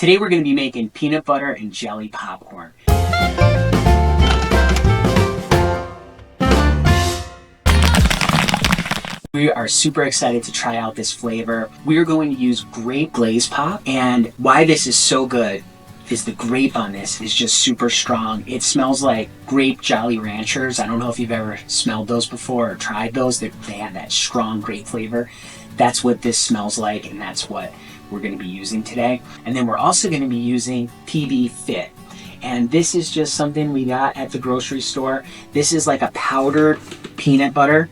Today we're going to be making peanut butter and jelly popcorn. We are super excited to try out this flavor. We are going to use grape Glaze Pop, and why this is so good is the grape on this is just super strong. It smells like grape Jolly Ranchers. I don't know if you've ever smelled those before or tried those. They have that strong grape flavor. That's what this smells like, and that's what we're going to be using today. And then we're also going to be using PB Fit. And this is just something we got at the grocery store. This is like a powdered peanut butter.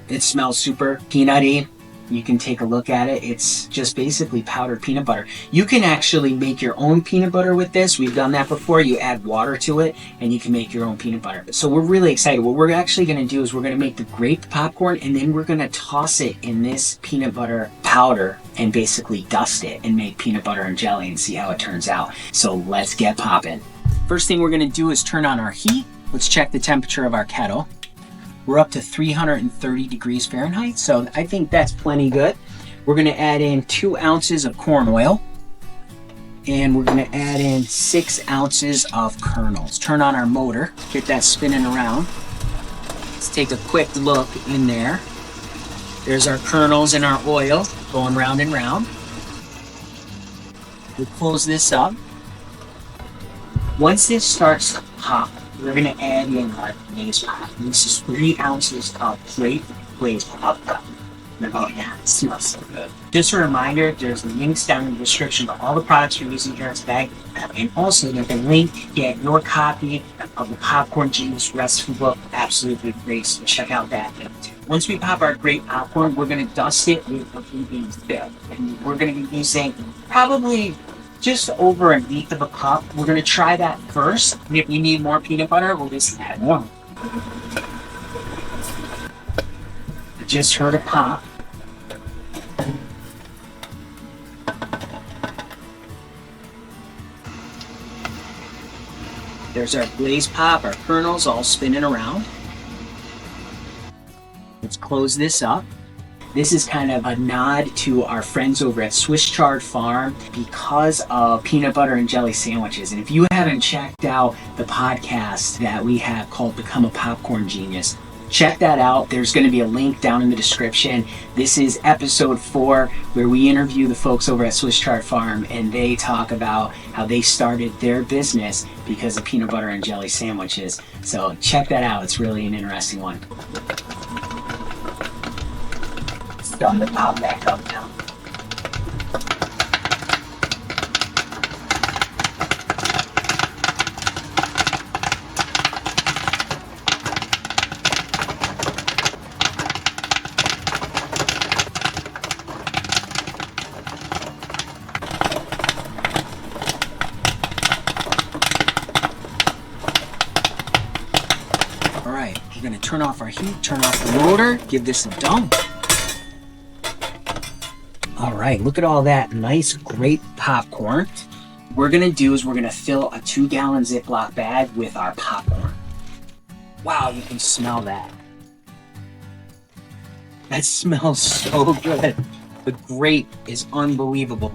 It smells super peanutty. You can take a look at it. It's just basically powdered peanut butter. You can actually make your own peanut butter with this. We've done that before. You add water to it and you can make your own peanut butter. So we're really excited. What we're actually going to do is we're going to make the grape popcorn, and then we're going to toss it in this peanut butter powder and basically dust it and make peanut butter and jelly and see how it turns out. So let's get popping. First thing we're going to do is turn on our heat. Let's check the temperature of our kettle. We're up to 330 degrees Fahrenheit, so I think that's plenty good. We're going to add in 2 ounces of corn oil, and we're going to add in 6 ounces of kernels. Turn on our motor, get that spinning around. Let's take a quick look in there. There's our kernels and our oil going round and round. We'll close this up. Once this starts to pop, we're going to add in our Glaze Pop. This is 3 ounces of grape Glaze Pop. Oh yeah, it smells so good. Just a reminder, there's links down in the description to all the products we're using here today. And also there's a link to get your copy of the Popcorn Genius recipe book. Absolutely great, so check out that link too. Once we pop our grape popcorn, we're going to dust it with a PB Fit. And we're going to be using probably just over 1/8 of a cup. We're going to try that first, and if we need more peanut butter, we'll just add more. I just heard a pop. There's our Glaze Pop, our kernels all spinning around. Let's close this up. This is kind of a nod to our friends over at Swiss Chard Farm because of peanut butter and jelly sandwiches. And if you haven't checked out the podcast that we have called Become a Popcorn Genius, check that out. There's going to be a link down in the description. This is episode 4 where we interview the folks over at Swiss Chard Farm, and they talk about how they started their business because of peanut butter and jelly sandwiches. So check that out. It's really an interesting one. Starting to pop back up now. All right, we're going to turn off our heat, turn off the motor, give this a dump. All right, look at all that nice grape popcorn. What we're gonna do is we're gonna fill a 2-gallon Ziploc bag with our popcorn. Wow, you can smell that. That smells so good. The grape is unbelievable.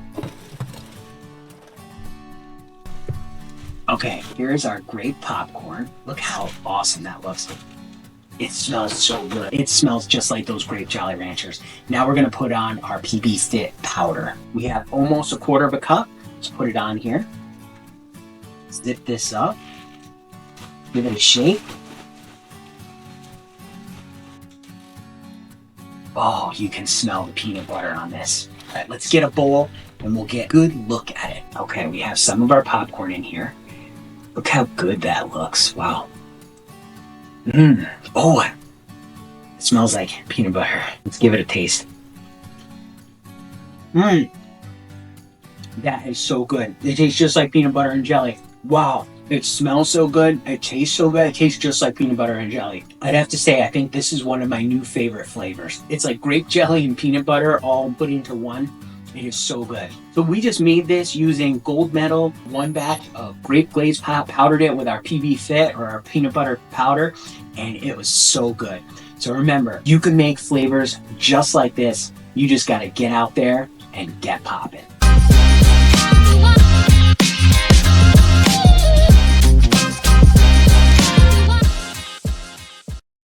Okay, here's our grape popcorn. Look how awesome that looks. It smells so good. It smells just like those grape Jolly Ranchers. Now we're going to put on our PB Fit powder. We have almost 1/4 of a cup. Let's put it on here. Zip this up. Give it a shake. Oh, you can smell the peanut butter on this. All right, let's get a bowl and we'll get a good look at it. Okay, we have some of our popcorn in here. Look how good that looks. Wow. Oh, it smells like peanut butter. Let's give it a taste. That is so good. It tastes just like peanut butter and jelly. Wow, it smells so good. It tastes so good. It tastes just like peanut butter and jelly. I'd have to say, I think this is one of my new favorite flavors. It's like grape jelly and peanut butter all put into one. It is so good. So we just made this using gold medal, 1 batch of grape Glaze Pop, powdered it with our PB Fit or our peanut butter powder, and it was so good. So remember, you can make flavors just like this. You just gotta get out there and get popping. the one.